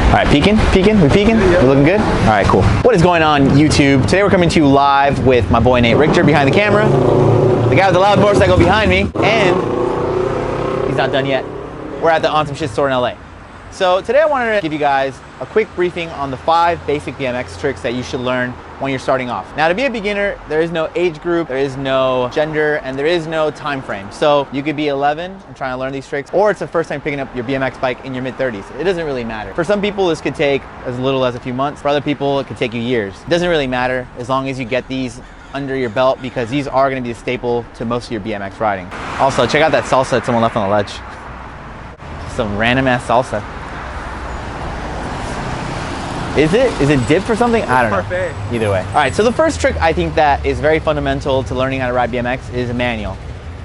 All right, peeking, we peeking? We're looking good? All right, cool. What is going on, YouTube? Today we're coming to you live with my boy Nate Richter behind the camera, the guy with the loud motorcycle behind me, and he's not done yet. We're at the On Some Shit store in LA. So today I wanted to give you guys a quick briefing on the 5 basic BMX tricks that you should learn when you're starting off. Now, to be a beginner, there is no age group, there is no gender, and there is no time frame. So you could be 11 and trying to learn these tricks, or it's the first time picking up your BMX bike in your mid-30s. It doesn't really matter. For some people, this could take as little as a few months. For other people, it could take you years. It doesn't really matter as long as you get these under your belt, because these are going to be a staple to most of your BMX riding. Also, check out that salsa that someone left on the ledge. Some random ass salsa. Is it dipped for something? I don't know. Either way. All right, so the first trick I think that is very fundamental to learning how to ride BMX is a manual.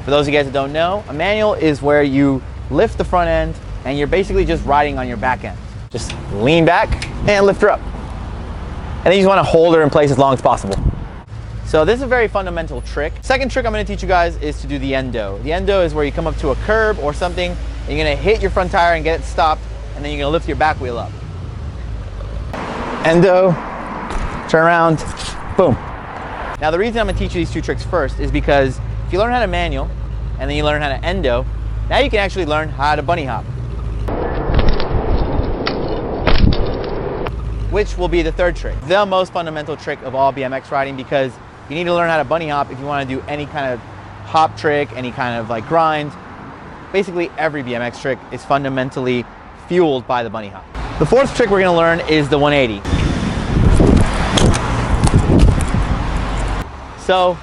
For those of you guys that don't know, a manual is where you lift the front end and you're basically just riding on your back end. Just lean back and lift her up. And then you just want to hold her in place as long as possible. So this is a very fundamental trick. Second trick I'm going to teach you guys is to do the endo. The endo is where you come up to a curb or something and you're going to hit your front tire and get it stopped, and then you're going to lift your back wheel up. Endo, turn around, boom. Now the reason I'm gonna teach you these 2 tricks first is because if you learn how to manual and then you learn how to endo, now you can actually learn how to bunny hop, which will be the third trick. The most fundamental trick of all BMX riding, because you need to learn how to bunny hop if you wanna do any kind of hop trick, any kind of like grind. Basically every BMX trick is fundamentally fueled by the bunny hop. The fourth trick we're going to learn is the 180. So,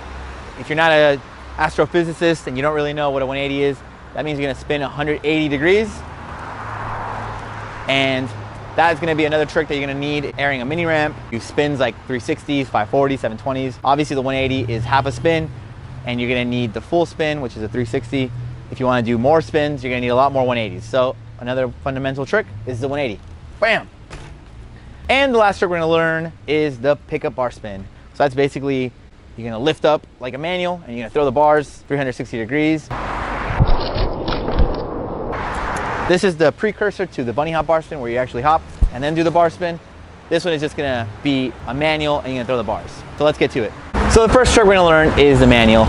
if you're not an astrophysicist and you don't really know what a 180 is, that means you're going to spin 180 degrees. And that's going to be another trick that you're going to need airing a mini ramp. You spins like 360s, 540s, 720s. Obviously the 180 is half a spin, and you're going to need the full spin, which is a 360. If you want to do more spins, you're going to need a lot more 180s. So another fundamental trick is the 180. Bam! And the last trick we're going to learn is the pickup bar spin. So that's basically, you're going to lift up like a manual and you're going to throw the bars 360 degrees. This is the precursor to the bunny hop bar spin, where you actually hop and then do the bar spin. This one is just going to be a manual and you're going to throw the bars. So let's get to it. So the first trick we're going to learn is the manual.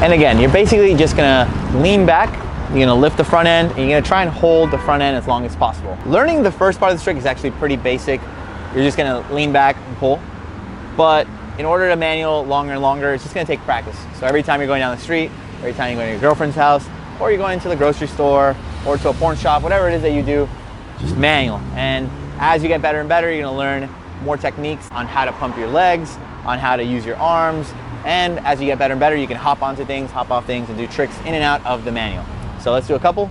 And again, you're basically just going to lean back. You're going to lift the front end and you're going to try and hold the front end as long as possible. Learning the first part of this trick is actually pretty basic. You're just going to lean back and pull. But in order to manual longer and longer, it's just going to take practice. So every time you're going down the street, every time you're going to your girlfriend's house, or you're going to the grocery store, or to a porn shop, whatever it is that you do, just manual. And as you get better and better, you're going to learn more techniques on how to pump your legs, on how to use your arms. And as you get better and better, you can hop onto things, hop off things, and do tricks in and out of the manual. So let's do a couple.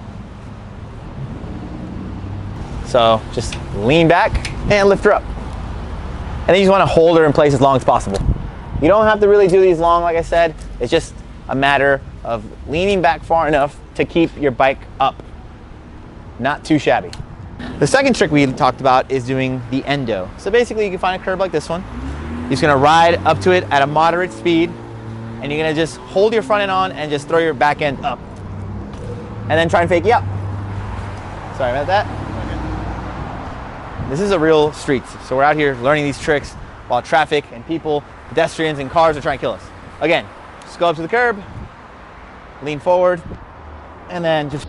So just lean back and lift her up. And then you just want to hold her in place as long as possible. You don't have to really do these long, like I said. It's just a matter of leaning back far enough to keep your bike up. Not too shabby. The second trick we talked about is doing the endo. So basically you can find a curb like this one. You're just going to ride up to it at a moderate speed, and you're going to just hold your front end on and just throw your back end up. And then try and fake you up. Sorry about that. Okay. This is a real street, so we're out here learning these tricks while traffic and people, pedestrians and cars are trying to kill us. Again, just go up to the curb, lean forward, and then just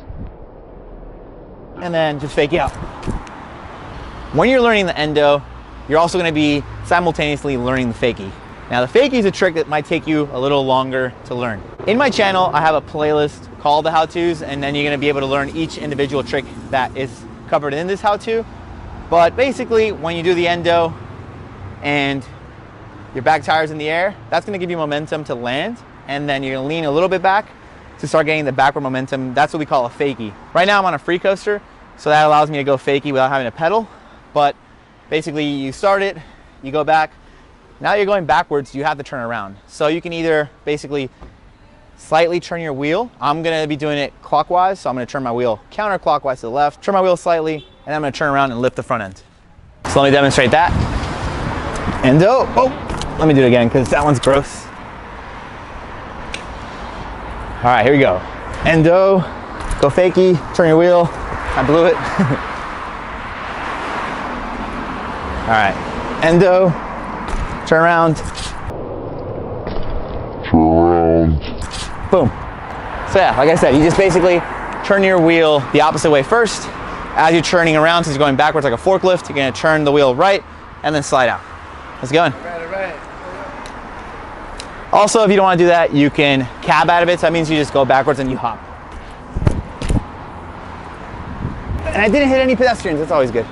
fake you out. When you're learning the endo, you're also going to be simultaneously learning the fakie. Now the fakie is a trick that might take you a little longer to learn. In my channel, I have a playlist called the how-tos, and then you're going to be able to learn each individual trick that is covered in this how-to. But basically, when you do the endo and your back tire's in the air, that's going to give you momentum to land, and then you're going to lean a little bit back to start getting the backward momentum. That's what we call a fakie. Right now I'm on a free coaster, so that allows me to go fakie without having to pedal. But basically, you start it, you go back. Now you're going backwards, you have to turn around. So you can either basically slightly turn your wheel. I'm going to be doing it clockwise, so I'm going to turn my wheel counterclockwise to the left, turn my wheel slightly, and I'm going to turn around and lift the front end. So let me demonstrate that. Endo. Oh, let me do it again because that one's gross. All right, here we go. Endo, go fakie, turn your wheel. I blew it. All right, endo, turn around. Boom. So yeah, like I said, you just basically turn your wheel the opposite way first. As you're turning around, since you're going backwards like a forklift, you're gonna turn the wheel right and then slide out. Let's go. Right. Also, if you don't want to do that, you can cab out of it. So that means you just go backwards and you hop. And I didn't hit any pedestrians, that's always good.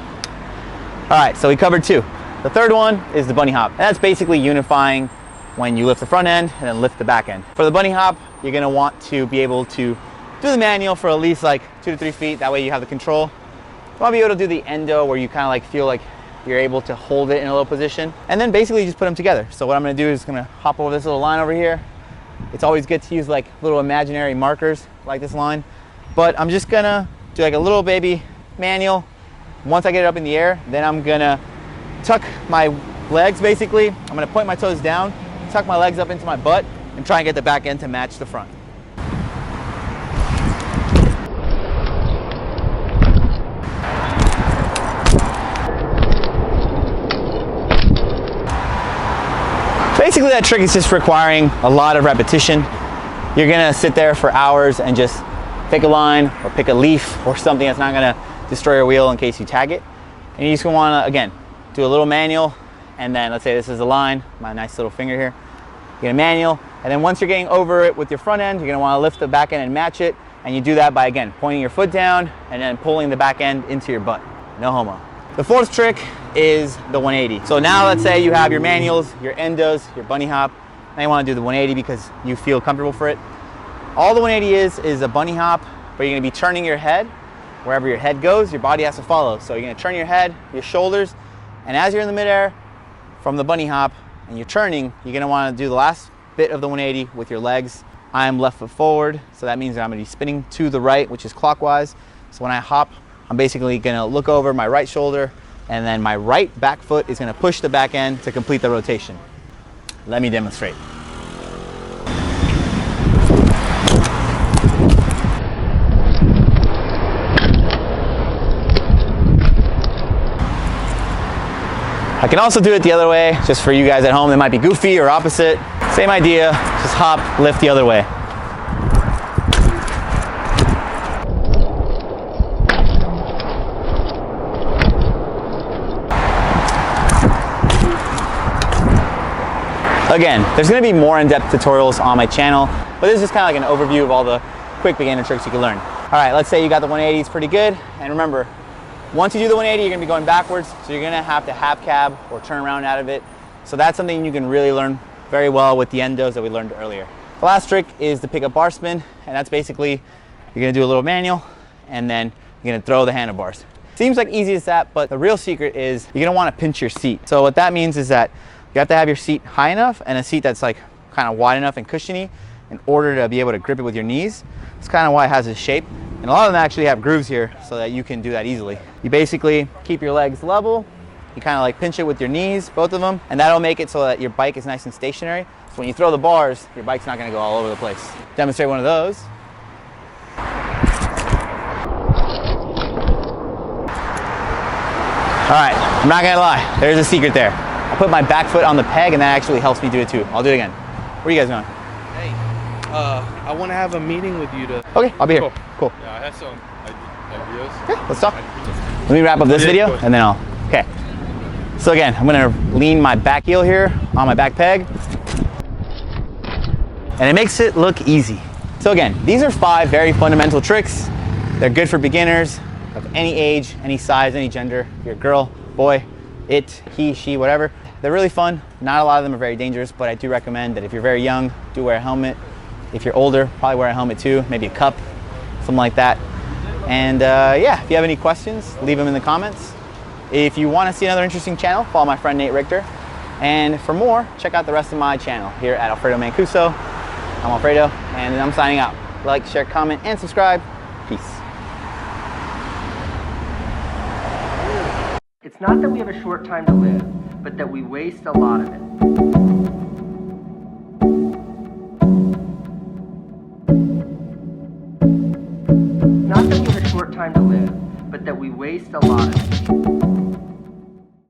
All right, so we covered 2. The third one is the bunny hop. And that's basically unifying when you lift the front end and then lift the back end. For the bunny hop, you're gonna want to be able to do the manual for at least like 2 to 3 feet. That way you have the control. You wanna be able to do the endo where you kind of like feel like you're able to hold it in a low position. And then basically just put them together. So what I'm gonna do is gonna hop over this little line over here. It's always good to use like little imaginary markers like this line. But I'm just gonna do like a little baby manual. Once I get it up in the air, then I'm gonna tuck my legs basically. I'm gonna point my toes down, tuck my legs up into my butt, and try and get the back end to match the front. Basically that trick is just requiring a lot of repetition. You're gonna sit there for hours and just pick a line or pick a leaf or something that's not gonna destroy your wheel in case you tag it. And you just wanna, again, do a little manual, and then let's say this is a line, my nice little finger here. You get a manual, and then once you're getting over it with your front end, you're gonna wanna lift the back end and match it, and you do that by, again, pointing your foot down and then pulling the back end into your butt. No homo. The fourth trick is the 180. So now let's say you have your manuals, your endos, your bunny hop. Now you wanna do the 180 because you feel comfortable for it. All the 180 is a bunny hop, but you're gonna be turning your head. Wherever your head goes, your body has to follow. So you're gonna turn your head, your shoulders, and as you're in the midair from the bunny hop and you're turning, you're gonna wanna do the last bit of the 180 with your legs. I'm left foot forward, so that means that I'm gonna be spinning to the right, which is clockwise. So when I hop, I'm basically gonna look over my right shoulder, and then my right back foot is gonna push the back end to complete the rotation. Let me demonstrate. I can also do it the other way, just for you guys at home that might be goofy or opposite. Same idea, just hop, lift the other way. Again, there's gonna be more in-depth tutorials on my channel, but this is just kind of like an overview of all the quick beginner tricks you can learn. All right, let's say you got the 180, it's pretty good. And remember, once you do the 180, you're gonna be going backwards, so you're gonna have to half cab or turn around out of it. So that's something you can really learn very well with the endos that we learned earlier. The last trick is the pickup bar spin, and that's basically, you're gonna do a little manual, and then you're gonna throw the handlebars. Seems like easy as that, but the real secret is you're gonna wanna pinch your seat. So what that means is that you have to have your seat high enough and a seat that's like kind of wide enough and cushiony in order to be able to grip it with your knees. That's kind of why it has this shape. And a lot of them actually have grooves here so that you can do that easily. You basically keep your legs level. You kind of like pinch it with your knees, both of them, and that'll make it so that your bike is nice and stationary. So when you throw the bars, your bike's not gonna go all over the place. Demonstrate one of those. All right, I'm not gonna lie, there's a secret there. I put my back foot on the peg and that actually helps me do it too. I'll do it again. Where are you guys going? Hey, I want to have a meeting with you to... Okay, I'll be here. Cool. Yeah, I have some ideas. Okay, let's talk. Let me wrap up this video and then okay. So again, I'm gonna lean my back heel here on my back peg. And it makes it look easy. So again, these are 5 very fundamental tricks. They're good for beginners of any age, any size, any gender. If you're a girl, boy, it, he, she, whatever. They're really fun. Not a lot of them are very dangerous, but I do recommend that if you're very young, do wear a helmet. If you're older, probably wear a helmet too, maybe a cup, something like that. And yeah, if you have any questions, leave them in the comments. If you want to see another interesting channel, follow my friend Nate Richter. And for more, check out the rest of my channel here at Alfredo Mancuso. I'm Alfredo, and I'm signing out. Like, share, comment, and subscribe. Peace. It's not that we have a short time to live, but that we waste a lot of it. Not that we have a short time to live, but that we waste a lot of it.